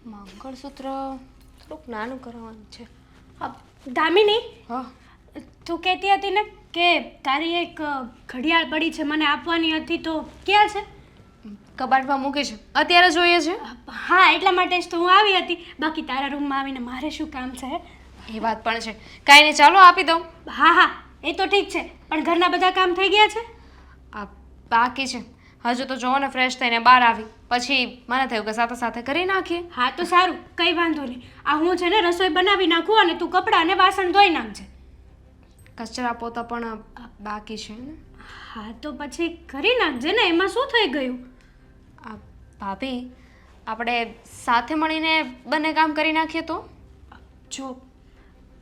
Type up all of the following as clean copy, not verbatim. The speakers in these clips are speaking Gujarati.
મંગળસૂત્ર થોડુંક નાનું કરાવવાનું છે. દામિની, હા, તું કહેતી હતી ને કે તારી એક ઘડિયાળ પડી છે, મને આપવાની હતી, તો ક્યાં છે? કબાટમાં મૂકી છે. અત્યારે જોઈએ છે? હા, એટલા માટે જ તો હું આવી હતી. બાકી તારા રૂમમાં આવીને મારે શું કામ છે? એ વાત પણ છે. કાંઈ નહીં, ચાલો આપી દઉં. હા હા, એ તો ઠીક છે, પણ ઘરના બધા કામ થઈ ગયા છે? આ બાકી છે. હજુ તો જોવો ને, ફ્રેશ થઈને બહાર આવી પછી મને થયું કે સાથે સાથે કરી નાખીએ. હા તો સારું, કંઈ વાંધો નહીં. આ હું છે ને રસોઈ બનાવી નાખું અને તું કપડાં અને વાસણ ધોઈ નાખજે. કચરા પોતા પણ બાકી છે ને. હા તો પછી કરી નાખજે ને, એમાં શું થઈ ગયું? આ ભાભી, આપણે સાથે મળીને બંને કામ કરી નાખીએ તો? જો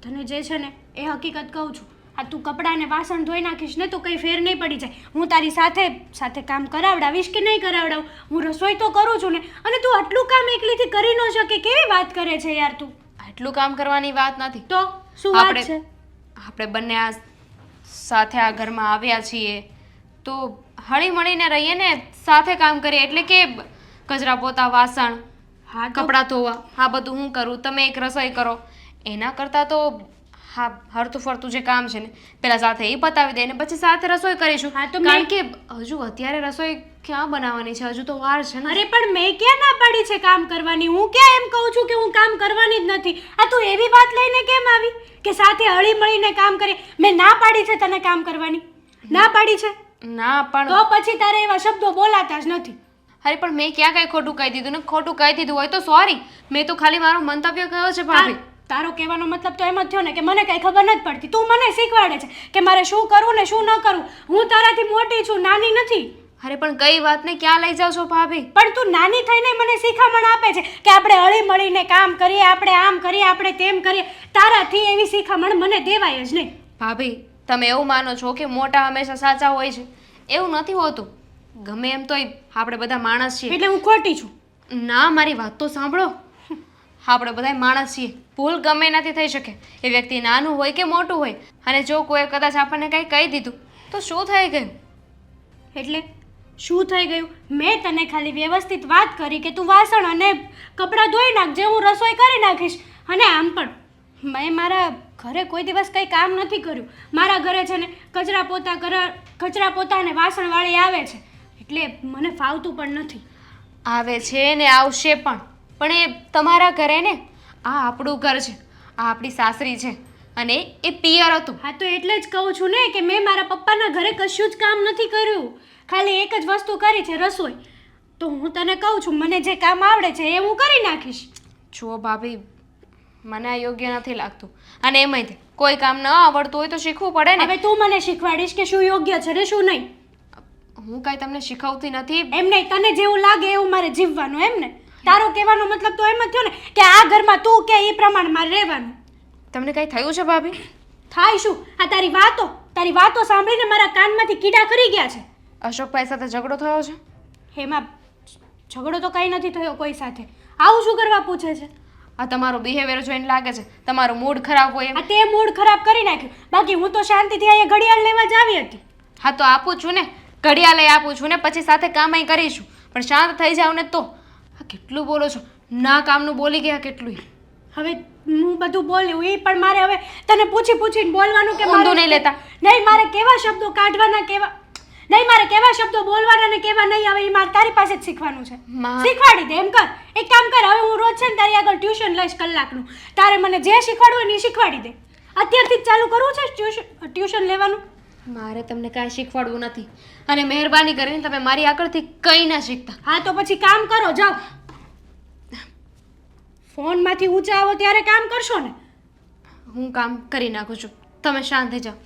તને જે છે ને એ હકીકત કહું છું, આ તું કપડાં અને વાસણ ધોઈ નાખીશ ને તો કંઈ ફેર નહીં પડી જાય. હું તારી સાથે સાથે કામ કરાવડાવીશ કે નહીં કરાવડાવું, હું રસોઈ તો કરું છું ને. અને તું આટલું કામ એકલીથી કરી ન શકે, કેવી વાત કરે છે યાર તું? આટલું કામ કરવાની વાત નથી. તો શું વાત છે? આપણે બંને આ સાથે આ ઘરમાં આવ્યા છીએ તો હળી મળીને રહીએ ને, સાથે કામ કરીએ. એટલે કે કચરા પોતા, વાસણ, હા કપડાં ધોવા, આ બધું હું કરું, તમે એક રસોઈ કરો. એના કરતાં તો હા, હરતું ફરતું જે કામ છે ને પેલા સાથે એ પતાવી દે ને પછી સાથે રસોઈ કરીશું. હા તો કારણ કે હજુ અત્યારે રસોઈ ક્યાં બનાવવાની છે? હજુ તો વાર છે ને. અરે પણ મેં ક્યાં ના પાડી છે કામ કરવાની? હું ક્યાં એમ કહું છું કે હું કામ કરવાની જ નથી? આ તું એવી વાત લઈને કેમ આવી કે સાથે હળી મળીને કામ કરીએ? મેં ના પાડી છે તને કામ કરવાની? ના પાડી છે? ના પણ તો પછી તારે એવા શબ્દો બોલાતા જ નથી. અરે પણ મેં ક્યાં કઈ ખોટું કહી દીધું ને? ખોટું કહી દીધું હોય તો સોરી. મેં તો ખાલી મારો મંતવ્ય કહ્યો છે ભાભી. તારો કહેવાનો મતલબ તો એમ જ થયો ને કે મને કઈ ખબર નથી પડતી. તું મને શીખવાડે છે કે મારે શું કરવું ને શું ન કરવું. હું તારાથી મોટી છું, નાની નથી. અરે પણ કઈ વાતને ક્યાં લઈ જાવ છો ભાભી? પણ તું નાની થઈને મને શિખામણ આપે છે કે આપણે હળી મળીને કામ કરીએ, આપણે આમ કરીએ, આપણે તેમ કરીએ. તારાથી એવી શિખામણ મને દેવાય જ નહીં. ભાભી, તમે એવું માનો છો કે મોટા હંમેશા સાચા હોય છે? એવું નથી હોતું. ગમે એમ તોય આપણે બધા માણસ છીએ. એટલે હું ખોટી છું? ના, મારી વાત તો સાંભળો. આપણે બધા માણસ છીએ. ભૂલ ગમે એનાથી થઈ શકે. એ વ્યક્તિ નાનું હોય કે મોટું હોય. અને જો કોઈ કદાચ આપણને કંઈ કહી દીધું તો શું થઈ ગયું? એટલે શું થઈ ગયું? મેં તને ખાલી વ્યવસ્થિત વાત કરી કે તું વાસણ અને કપડાં ધોઈ નાખજે, હું રસોઈ કરી નાખીશ. અને આમ પણ મેં મારા ઘરે કોઈ દિવસ કંઈ કામ નથી કર્યું. મારા ઘરે છે ને કચરા પોતા અને વાસણવાળી આવે છે, એટલે મને ફાવતું પણ નથી. આવે છે ને આવશે પણ. પણ એ તમારા ઘરે ને, આ આપણું ઘર છે, આ આપણી સાસરી છે અને એ પિયર હતું. હા તો એટલે જ કહું છું ને કે મેં મારા પપ્પાના ઘરે કશું જ કામ નથી કર્યું. ખાલી એક જ વસ્તુ કરી છે, રસોઈ. તો હું તને કહું છું, મને જે કામ આવડે છે એ હું કરી નાખીશ. જુઓ ભાભી, મને આ યોગ્ય નથી લાગતું. અને એમાંય કોઈ કામ ન આવડતું હોય તો શીખવું પડે ને. હવે તું મને શીખવાડીશ કે શું યોગ્ય છે ને શું નહીં? હું કાંઈ તમને શીખવતી નથી. એમ નહીં, તને જેવું લાગે એવું મારે જીવવાનું, એમ ને? તારો કહેવાનો મતલબ તો એમ જ થયો ને કે આ ઘરમાં તું કે એ પ્રમાણે મારે રહેવાનું. તમને કંઈ થયું છે ભાભી? થાય શું? આ તારી વાતો સાંભળીને મારા કાનમાંથી કીડા ખરી ગયા છે. અશોકભાઈ સાથે ઝઘડો થયો છે? એમાં ઝઘડો તો કંઈ નથી થયો કોઈ સાથે. આવું શું કરવા પૂછે છે? આ તમારો બિહેવિયર જોઈને લાગે છે તમારો મૂડ ખરાબ હોય એમ. આ તે મૂડ ખરાબ કરી નાખ્યું. બાકી હું તો શાંતિથી અહીંયા ઘડિયાળ લેવા જ આવી હતી. હા તો આપું છું ને, ઘડિયાળ આપું છું ને, પછી સાથે કામય કરીશું. પણ શાંત થઈ જાવ ને તો. આ કેટલું બોલો છો? ના કામનું બોલી ગયા કેટલું. હવે હું બધું બોલ્યું એ પણ મારે હવે તને પૂછીને બોલવાનું કે ઊંધું નહીં લેતા? નહીં, મારે કેવા શબ્દો કાઢવાના, કેવા નહીં, મારે કેવા શબ્દો બોલવાના ને કેવા નહીં, હવે એ મારે તારી પાસે જ શીખવાનું છે. શીખવાડી દે. એમ કર, એક કામ કર, હવે હું રોજ છે ને તારી આગળ ટ્યુશન લઈશ કલાકનું. તારે મને જે શીખવાડવું ને એ શીખવાડી દે. અત્યારથી જ ચાલુ કરવું છે ટ્યુશન લેવાનું? મારે તમને કાંઈ શીખવાડવું નથી. અને મહેરબાની કરીને તમે મારી આગળથી કંઈ ના શીખતા. હા તો પછી કામ કરો, જાઓ. ફોનમાંથી ઊંચા આવો ત્યારે કામ કરશો ને? હું કામ કરી નાખું છું, તમે શાંત થઈ જાઓ.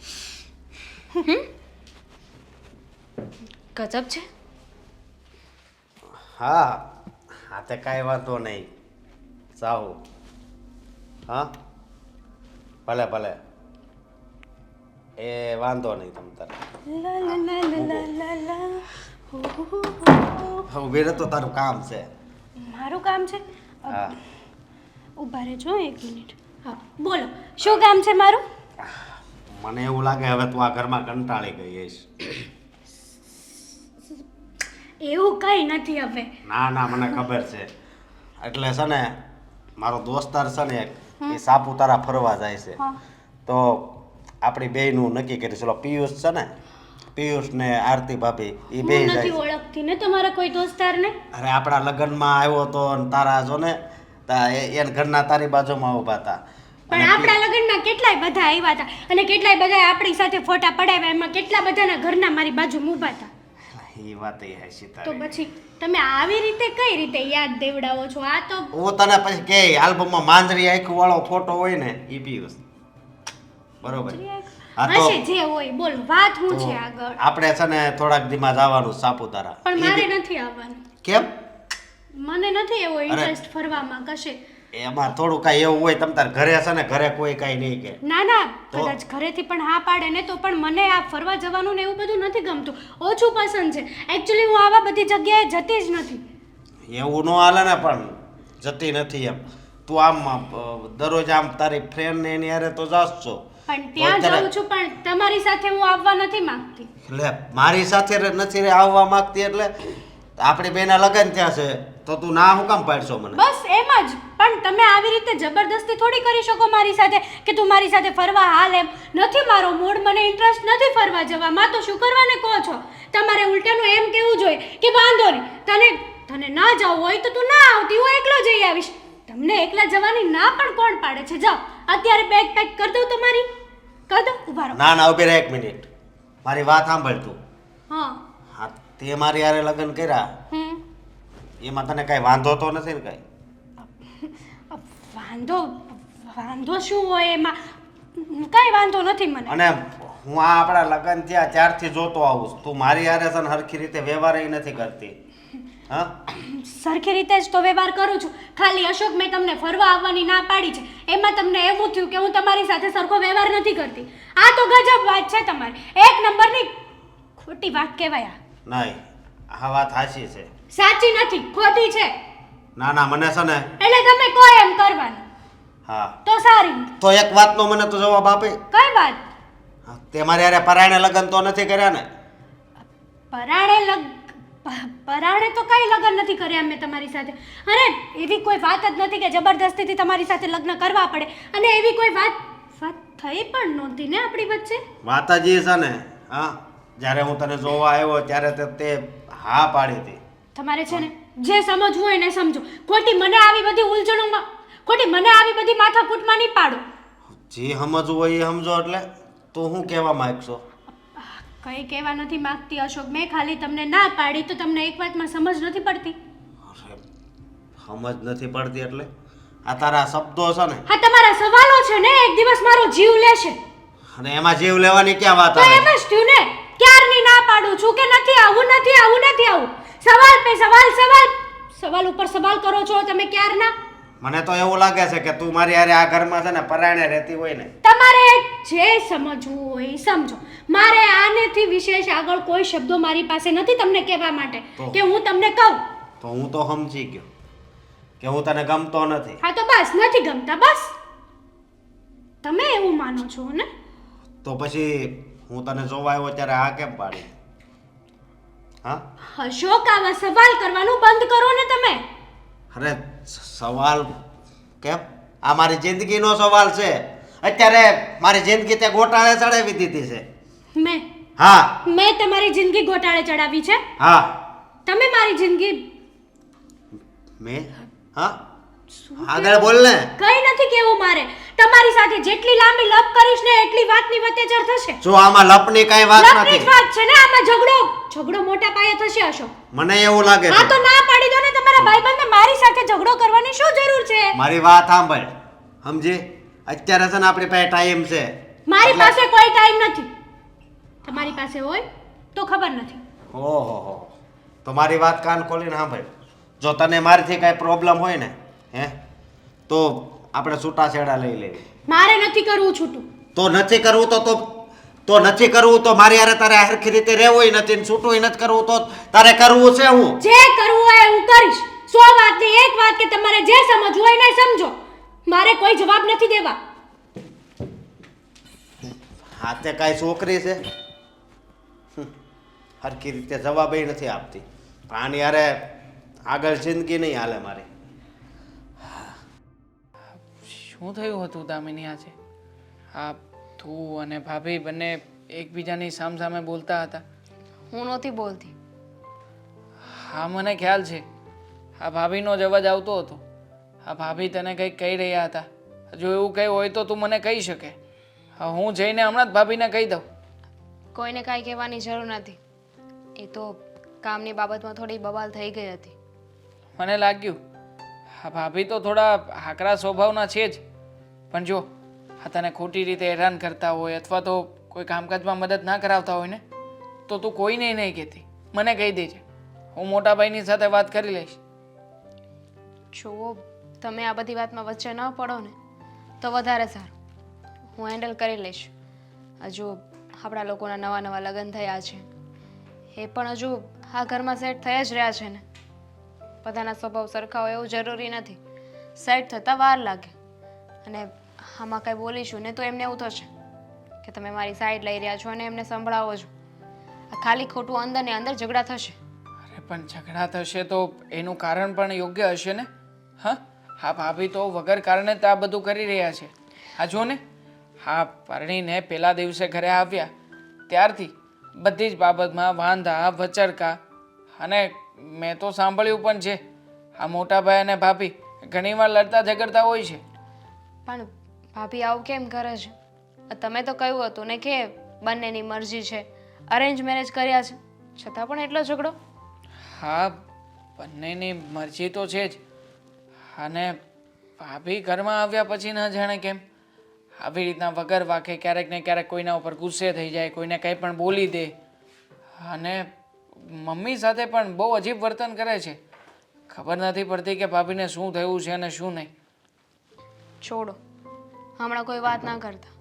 ગજબ છે. હા હા, તે કાંઈ વાંધો નહીં. જાઓ. હા ભલે ભલે, એ વાંધો નહીં. તમ તારે ઉભી રહે તો તારું કામ છે. મારું કામ છે? હા, ઊભા રહેજો એક મિનિટ. હા બોલો, શું કામ છે મારું? મને એવું લાગે હવે તું આ ઘરમાં કંટાળી ગઈ છે. એવું કંઈ નથી હવે. ના ના, મને ખબર છે. એટલે છે ને મારો દોસ્તાર છે ને એક એ સાપુતારા ફરવા જાય છે હા. તો આપણી બેયનું નક્કી કર્યું ચલો પિયુષ છે ને પિયુષ ને આરતી ભાભી એ બે હું જાય નથી છે. ઓળખતી ને તમારા કોઈ દોસ્તારને. અરે આપણા લગ્નમાં આવ્યો તો ને તારા જો ને એને ઘરના તારી બાજુમાં ઊભા હતા પણ આપણા લગ્નમાં કેટલાય બધા આવ્યા હતા અને કેટલાય બધા આપણી સાથે ફોટા પડાવ્યા, એમાં કેટલા બધાના ઘરના મારી બાજુ ઊભા હતા. એ વાત એ હાચી તો તારી. પછી તમે આવી રીતે કઈ રીતે યાદ દેવડાવો છો? આ તો હું તને પછી કે આલ્બમમાં માંજરી આંખ વાળો ફોટો હોય ને એ પિયુષ બરોબર. હા તો હશે જે હોય બોલો, વાત શું તો છે આગળ? આપણે છે ને થોડાક દીમાં જવાનું સાપુતારા. પણ ઈ મારે બી- નથી આવવાનું. કેમ મને નથી એવો ઇન્ટરેસ્ટ ફરવામાં કશે. એમાં થોડું કાંઈ એવું હોય તમ તાર ઘરે છે ને ઘરે કોઈ કાંઈ નહીં કે ના ના, તો? કદાચ ઘરેથી પણ હા પાડે ને તો પણ મને આ ફરવા જવાનું ને એવું બધું નથી ગમતું, ઓછું પસંદ છે. એકચ્યુઅલી હું આવા બધી જગ્યાએ જતી જ નથી. એવું ન હાલે ને પણ જતી નથી એમ તું આમ દરરોજ આમ તારી ફ્રેન્ડ ને એની હારે તો જાસ છો પણ ત્યાં અત્યારે- જાઉં છું પણ તમારી સાથે હું આવવા નથી માંગતી. એટલે મારી સાથે નથી રે આવવા માંગતી એટલે આપણી બેના લગ્ન થયા છે તો તું ના હું કામ પાડશો મને? બસ એમ જ. પણ તમે આવી રીતે જબરદસ્તી થોડી કરી શકો મારી સાથે કે તું મારી સાથે ફરવા હાલ. એમ નથી મારો મૂડ, મને ઇન્ટરેસ્ટ નથી ફરવા જવામાં. તો શું કરવાને કહો છો? તમારે ઉલટાનું એમ કહેવું જોઈએ કે વાંધો નહીં, તને ના જવું હોય તો તું ના આવતી, હું એકલો જઈ આવીશ. તમને એકલા જવાની ના પણ કોણ પાડે છે? જાઓ અત્યારે બેગ પેક કરી દઉં તમારી? કરી દઉં? ઉભા રહો. ના ના ઉભી રહે એક મિનિટ મારી વાત સાંભળ તું. હા. હા તે મારી હારે લગ્ન કર્યા હમ. એમાં તને કાંઈ વાંધો તો નથી ને કાંઈ? વાંધો શું હોય એમાં? કાંઈ વાંધો નથી મને. અને હું આ આપણા લગ્ન થયા ત્યારથી જોતો આવું છું. તું મારી હારે છે ને હરખી રીતે વ્યવહાર નથી કરતી. હા સરખી રીતે જ તો વ્યવહાર કરું છું. ખાલી અશોક મેં તમને ફરવા આવવાની ના પાડી છે એમાં તમને એવું થયું કે હું તમારી સાથે સરખો વ્યવહાર નથી કરતી. આ તો ગજબ વાત છે તમારી, એક નંબરની ખોટી વાત કહેવાય. આ નહીં આ વાત સાચી છે. સાચી નથી, ખોટી છે. ના ના મને છે ને એટલે તમે કહો એમ કરવાનું હા તો સારી. તો એક વાતનો મને તો જવાબ આપે. કઈ વાત? હા, તે મારી હારે પરાયણે લગ્ન તો નથી કર્યા ને? પરાણે તો કઈ લગ્ન નથી કર્યા મેં તમારી સાથે. અને એવી કોઈ વાત જ નથી કે જબરદસ્તીથી તમારી સાથે લગ્ન કરવા પડે. અને એવી કોઈ વાત થઈ પણ નહોતી ને આપણી વચ્ચે. માતાજી છે ને હા જ્યારે હું તને જોવા આવ્યો ત્યારે તે હા પાડી હતી. તમારે છે ને જે સમજવું હોય ને સમજો. ખોટી મને આવી બધી ઉલઝણોમાં, ખોટી મને આવી બધી માથાકૂટમાં નહીં પાડો. જે સમજવું હોય એ સમજો. એટલે તું શું કહેવા માંગશો? કંઈ કહેવા નથી માંગતી અશોક. મેં ખાલી તમને ના પાડી તો તમને એક વાતમાં સમજ નથી પડતી. અરે, સમજ નથી પડતી એટલે આ તારા શબ્દો છે ને હા તમારા સવાલો છે ને એક દિવસ મારો જીવ લેશે. અને એમાં જીવ લેવાની ક્યાં વાત તો આવે? એમ જ થયું ને, ક્યારની ના પાડું છું કે નથી આવું, નથી આવું, નથી આવું. સવાલ પે સવાલ, સવાલ ઉપર સવાલ કરો છો તમે ક્યારના. મને તો એવું લાગે છે કે તું મારી હારે આ ઘરમાં છે ને પરાયણે રહેતી હોય ને. તમારે જે સમજવું હોય એ સમજો. મારે આનેથી વિશેષ આગળ કોઈ શબ્દો મારી પાસે નથી તમને કહેવા માટે તો? કે હું તમને કહું. તો હું તો સમજી ગયો કે હું તને ગમતો નથી. હા તો બસ નથી ગમતા, બસ તમે એવું માનો છો ને? તો પછી હું તને જોવા આવ્યો ત્યારે આ કેમ પાડી? હા અશોક આવા સવાલ કરવાનું બંધ કરો ને તમે. અરે સવાલ કેમ? આ મારી જિંદગીનો સવાલ છે. અત્યારે મારી જિંદગી તે ગોટાળે ચડાવી દીધી છે. મેં તમારી જિંદગી ગોટાળે ચડાવી છે? હા તમે મારી જિંદગી મેં હા આગળ બોલ ને. કઈ નથી કેવું મારે. તમારી સાથે જેટલી લાંબી લપ કરીશ ને એટલી વાતની વતેચર થશે. જો આમાં લપની કાંઈ વાત લપની જ નથી. વાત છે ને, આમાં ઝઘડો મોટા પાયે થશે અશોક. મને એવું લાગે હા છે. તો ના પાડી દો ને તમારા ભાઈબંધને. મારી સાથે ઝઘડો કરવાની શું જરૂર છે? મારી વાત સાંભળ સમજી. અત્યારે છે ને આપણી પાસે ટાઈમ છે. મારી એટલે- પાસે કોઈ ટાઈમ નથી. તમારી પાસે હોય તો ખબર નથી. ઓહો તો મારી વાત કાન ખોલીને સાંભળ. જો તને મારીથી કાંઈ પ્રોબ્લેમ હોય ને તો આપણે છૂટાછેડા લઈ લેવી. મારે નથી કરવું છૂટું. તો નથી કરવું તો નથી કરવું તો મારી હારે તારે હરખી રીતે રહેવું નથી ને છૂટું નથી કરવું તો તારે કરવું છે. હું જે કરવું હોય હું કરીશ. 100 વાતની એક વાત કે તમારે જે સમજવું હોય ને સમજો. મારે કોઈ જવાબ નથી દેવા. હાથે કાંઈ છોકરી છે હરખી રીતે જવાબ નથી આપતી. આની હારે આગળ જિંદગી નહીં હાલે મારી. શું થયું હતું દામિની આજે? હા, તું અને ભાભી બંને એકબીજાની સામસામે બોલતા હતા. હું નહોતી બોલતી. હા, મને ખ્યાલ છે. આ ભાભીનો જ અવાજ આવતો હતો. આ ભાભી તને કંઈક કહી રહ્યા હતા. જો એવું કંઈ હોય તો તું મને કહી શકે. હા, હું જઈને હમણાં જ ભાભીને કહી દઉં. કોઈને કાંઈ કહેવાની જરૂર નથી. એ તો કામની બાબતમાં થોડી બબાલ થઈ ગઈ હતી. મને લાગ્યું આ ભાભી તો થોડા હાકરા સ્વભાવના છે જ. પણ જો આ તને ખોટી રીતે હેરાન કરતા હોય અથવા તો કોઈ કામકાજમાં મદદ ના કરાવતા હોય ને, તો તું કોઈને નહીં કહેતી. મને કહી દેજે. હું મોટા ભાઈની સાથે વાત કરી લઈશ. જુઓ, તમે આ બધી વાતમાં વચ્ચે ન પડો ને તો વધારે સારું. હું હેન્ડલ કરી લઈશ. હજુ આપણા લોકોના નવા નવા લગ્ન થયા છે. એ પણ હજુ આ ઘરમાં સેટ થઈ જ રહ્યા છે ને. બધાના સ્વભાવ સરખા હોય એવું જરૂરી નથી. સેટ થતાં વાર લાગે. અને આમાં કંઈ બોલીશું ને તો એમને એવું થશે કે તમે મારી સાઈડ લઈ રહ્યા છો અને એમને સંભળાવો છો. આ ખાલી ખોટું અંદર ને અંદર ઝઘડા થશે. અરે પણ ઝઘડા થશે તો એનું કારણ પણ યોગ્ય હશે ને? હા, હા, ભાભી તો વગર કારણે તો આ બધું કરી રહ્યા છે. આ જો ને, હા, પરણીને પહેલા દિવસે ઘરે આવ્યા ત્યારથી બધી જ બાબતમાં વાંધા વચરકા. અને મેં તો સાંભળ્યું પણ છે આ મોટા ભાઈ અને ભાભી ઘણીવાર લડતા ઝઘડતા હોય છે. પણ ભાભી આવું કેમ કરે છે? તમે તો કહ્યું હતું ને કે બંનેની મરજી છે, અરેન્જ મેરેજ કર્યા છે, છતાં પણ એટલો ઝઘડો? હા, બંનેની મરજી તો છે જ. અને ભાભી ઘરમાં આવ્યા પછી ન જાણે કેમ આવી રીતના વગર વાંકે ક્યારેક ને ક્યારેક કોઈના ઉપર ગુસ્સે થઈ જાય, કોઈને કંઈ પણ બોલી દે. અને મમ્મી સાથે પણ બહુ અજીબ વર્તન કરે છે. ખબર નથી પડતી કે ભાભીને શું થયું છે અને શું નહીં. છોડો, હમણાં કોઈ વાત ના કરતા.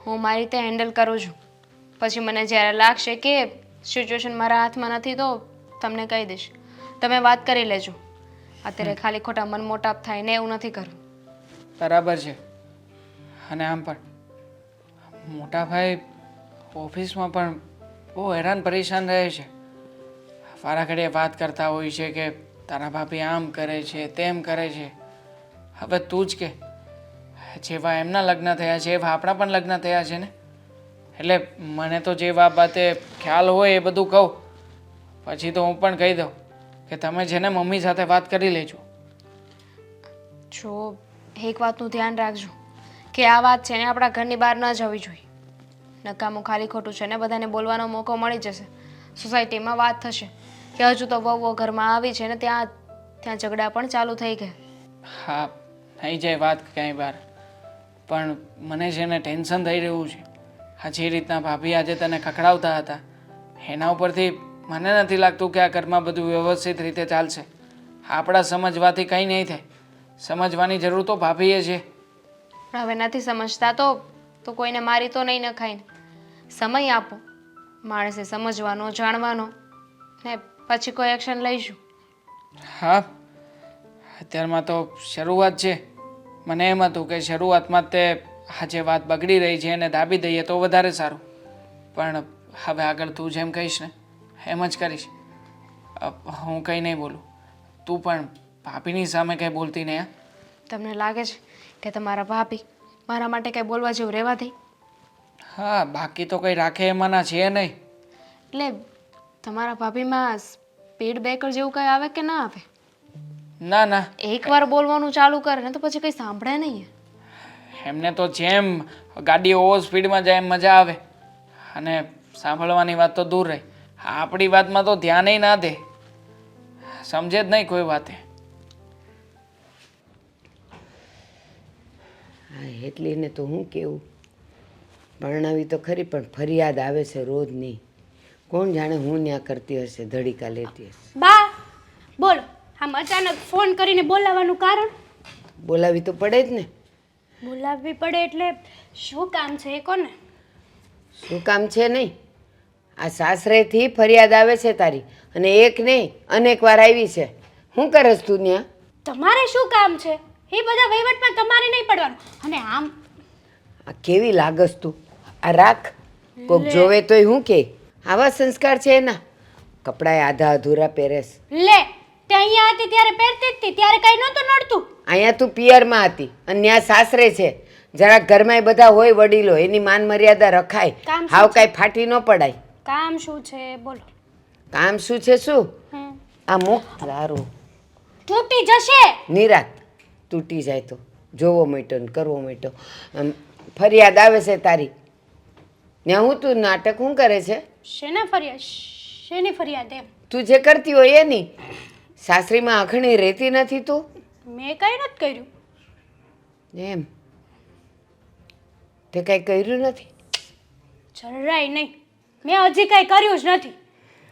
હું મારી રીતે હેન્ડલ કરું છું. પછી મને જ્યારે લાગશે કે સિચ્યુએશન મારા હાથમાં નથી તો તમને કહી દઈશ. તમે વાત કરી લેજો. અત્યારે ખાલી ખોટા મનમોટાપ થાય ને એવું નથી કરવું. બરાબર છે. અને આમ પણ મોટા ભાઈ ઓફિસમાં પણ બહુ હેરાન પરેશાન રહે છે. વારા ઘડીએ વાત કરતા હોય છે કે તારા ભાભી આમ કરે છે, તેમ કરે છે. હવે તું જ કે જેવા એમના લગ્ન થયા છે એવા આપણા પણ લગ્ન થયા છે ને. એટલે મને તો જે બાબતે ખ્યાલ હોય એ બધું કહું. પછી તો હું પણ કહી દઉં કે તમે છે ને મમ્મી સાથે વાત કરી લેજો. જો એક વાતનું ધ્યાન રાખજો કે આ વાત છે ને આપણા ઘરની બહાર ન જવી જોઈએ. નકામું ખાલી ખોટું છે ને બધાને બોલવાનો મોકો મળી જશે. સોસાયટીમાં વાત થશે કે હજુ તો વહુઓ ઘરમાં આવી છે ને ત્યાં ઝઘડા પણ ચાલુ થઈ ગયા. હા, થઈ જાય વાત ક્યાંય બહાર. પણ મને છે ને ટેન્શન થઈ રહ્યું છે. આ જે રીતના ભાભી આજે તને ખખડાવતા હતા એના ઉપરથી મને નથી લાગતું કે આ ઘરમાં બધું વ્યવસ્થિત રીતે ચાલશે. આપણા સમજવાથી કંઈ નહીં થાય. સમજવાની જરૂર તો ભાભીએ છે. પણ હવે નથી સમજતા તો કોઈને મારી તો નહીં નખાય ને. સમય આપો માણસે સમજવાનો, જાણવાનો, ને પછી કોઈ એક્શન લઈશું. હા, અત્યારમાં તો શરૂઆત છે. મને એમ હતું કે શરૂઆતમાં તે આજે વાત બગડી રહી છે એને દાબી દઈએ તો વધારે સારું. પણ હવે આગળ તું જેમ કહીશ ને એમ જ કરીશ. હું કંઈ નહીં બોલું. તું પણ ભાભીની સામે કંઈ બોલતી નહીં. તમને લાગે છે કે તમારા ભાભી મારા માટે કંઈ બોલવા જેવું રહેવા દે? હા, બાકી તો કંઈ રાખે એમાંના છે નહીં. એટલે તમારા ભાભીમાં સ્પીડ બ્રેકર જેવું કંઈ આવે કે ના આવે? ના ના, એકવાર બોલવાનું ચાલુ કરે ને તો પછી કંઈ સાંભળે નહીં. એમને તો જેમ ગાડી ઓવર સ્પીડમાં જાય એમ મજા આવે. અને સાંભળવાની વાત તો દૂર રહી. આપણી વાતમાં તો ધ્યાનેય ના દે. સમજે જ નહીં કોઈ વાતે. હા, એટલીને તો હું કેવું પરણાવી તો ખરી પણ ફરિયાદ આવે છે રોજની. કોણ જાણે હું ન્યા કરતી હશે, ધડીકા લેતી હશે. બા બોલો, આમ અચાનક ફોન કરીને બોલાવવાનું કારણ? બોલાવી તો પડે જ ને. બોલાવવી પડે એટલે શું કામ છે એ કોને? શું કામ છે નહીં? આ સાસરેથી ફરિયાદ આવે છે તારી, અને એક નહીં અનેક વાર આવી છે. શું કરસ તું ત્યાં? તમારે શું કામ છે? એ બધા વહીવટમાં તમારે નહીં પડવાનું. અને આમ આ કેવી લાગસ તું? આ રાખ, કોક જોવે તોય હું કે આવા સંસ્કાર છે એના. કપડાય આધા અધૂરા પહેરેસ. લે તે અહીંયા હતી ત્યારે પહેરતી જ હતી, ત્યારે કઈ નહોતું નડતું. અહીંયા તું પિયરમાં હતી અને ત્યાં સાસરે છે. જરાક ઘરમાં બધા હોય વડીલો, એની માન મર્યાદા રખાય. કામ શું હાવ કાંઈ ફાટી ન પડાય. કામ શું છે બોલો? કામ શું છે? શું હમ. આ મુખ લારું તૂટી જશે. નિરાત તૂટી જાય તો જોવો મોટો ને કરવો મોટો. ફરિયાદ આવે છે તારી ત્યાં. હું તું નાટક શું કરે છે? શેની ફરિયાદ એમ? તું જે કરતી હોય એની. સાસરીમાં અખણી રહેતી નથી તું? મેં કઈ નથી કર્યું. એમ તે કાંઈ કર્યું નથી? જરાય નહીં. મેં હજી કાંઈ કર્યું જ નથી.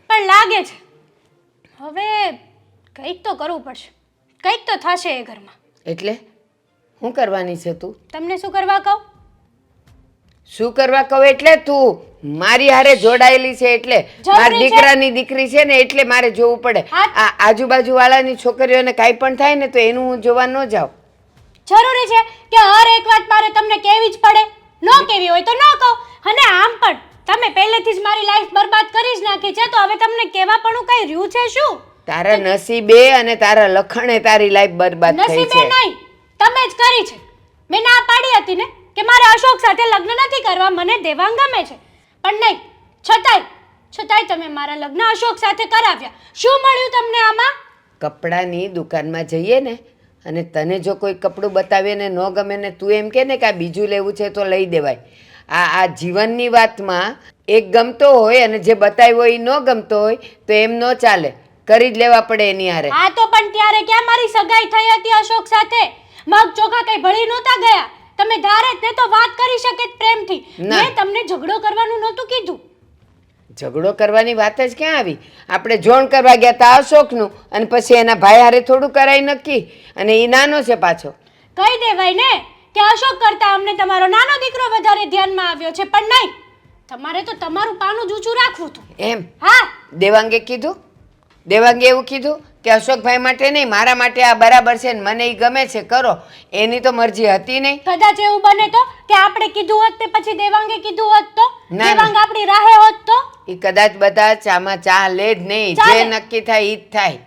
પણ લાગે છે હવે કંઈક તો કરવું પડશે. કંઈક તો થશે એ ઘરમાં. એટલે શું કરવાની છે તું? તમને શું કરવા કહું? શું કરવા કહું એટલે તું મારી હારે જોડાયેલી છે એટલે. મારી છે. દીકરાની દીકરી છે ને એટલે મારે જોવું પડે. આ આજુબાજુ વાળાની છોકરીઓને કાંઈ પણ થાય ને તો એનું હું જોવા ન જાઉં. જરૂરી છે કે હર એક વાત મારે તમને કહેવી જ પડે? ન કહેવી હોય તો ન કહું. અને આમ પણ તમે પહેલેથી જ મારી લાઈફ બરબાદ કરી જ નાખી છે, તો હવે તમને કહેવા પણ કઈ રહ્યું છે શું? તારા નસીબે અને તારા લખણે તારી લાઈફ બરબાદ થઈ નસીબે છે. નહીં, તમે જ કરી છે. મેં ના પાડી હતી ને કે મારે અશોક સાથે લગ્ન નથી કરવા, મને દેવાંગ ગમે છે. પણ નહીં, છતાંય તમે મારા લગ્ન અશોક સાથે કરાવ્યા. શું મળ્યું તમને આમાં? કપડાની દુકાનમાં જઈએ ને અને તને જો કોઈ કપડું બતાવે ને ન ગમે ને તું એમ કે ને કે આ બીજું લેવું છે તો લઈ દેવાય. આ જીવનની વાતમાં એક ગમતો હોય અને જે બતાવ્યો એ ન ગમતો હોય તો એમ ન ચાલે. કરી જ લેવા પડે એની હારે. હા તો પણ ત્યારે ક્યાં મારી સગાઈ થઈ હતી અશોક સાથે? મગ ચોખા કઈ ભળી નહોતા ગયા. તમે ધારે જ ને તો વાત કરી શકે જ પ્રેમથી. ના. મેં તમને ઝઘડો કરવાનું નહોતું કીધું. ઝઘડો કરવાની વાત જ ક્યાં આવી? આપણે જોણ કરવા ગયા હતા અશોકનું અને પછી એના ભાઈ હારે થોડું કરાય નક્કી. અને એ નાનો છે પાછો. કહી દેવાય ને કે અશોક કરતા અમને તમારો નાનો દીકરો વધારે ધ્યાનમાં આવ્યો છે. પણ નહીં, તમારે તો તમારું પાનું જ ઊંચું રાખવું હતું. એમ હા, દેવાંગે કીધું? દેવાંગે એવું કીધું કે અશોકભાઈ માટે નહીં, મારા માટે આ બરાબર છે ને મને એ ગમે છે કરો. એની તો મરજી હતી નહીં. કદાચ એવું બને તો કે આપણે કીધું હોત ને પછી દેવાંગે કીધું હોત તો? ના. દેવાંગ આપણી રાહે હોત તો? એ કદાચ બધા ચામાં ચા લે જ નહીં. જે ચાલે. નક્કી થાય એ જ થાય.